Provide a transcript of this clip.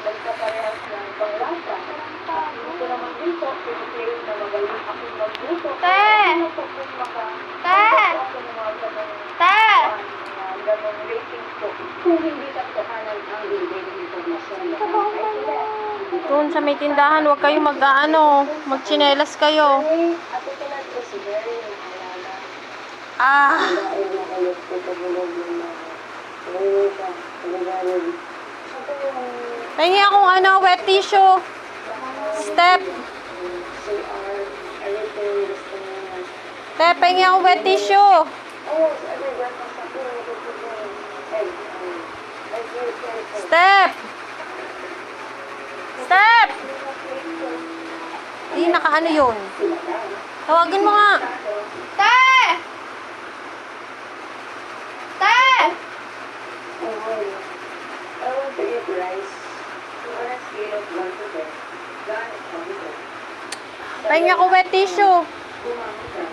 magkaparehas ng panglasa. Ito naman din po, piniklaim na magaling akong magluto. Te! Ano po kung Te! ako ng mga ganong ratings po. Kung hindi katotohanan ang bibigay impormasyon na Doon sa may tindahan, huwag kayong magchinelas kayo. at ito na po si Mary na alala. Ah! Ay, nakalot po sa bulog ng mga siya, pagagaling. Ito yung Pahingi akong wet tissue. Step. CR, everything gusto niya. Te, pahingi akong wet tissue. Oh, every breakfast ako, egg. Step. Step. Hindi, nakaano yun. Tawagin mo nga. Te! Te! I want to eat rice. On a scale of 1 to 10, gano'n siya dito? Pahingi akong wet tissue. Gumamit ka.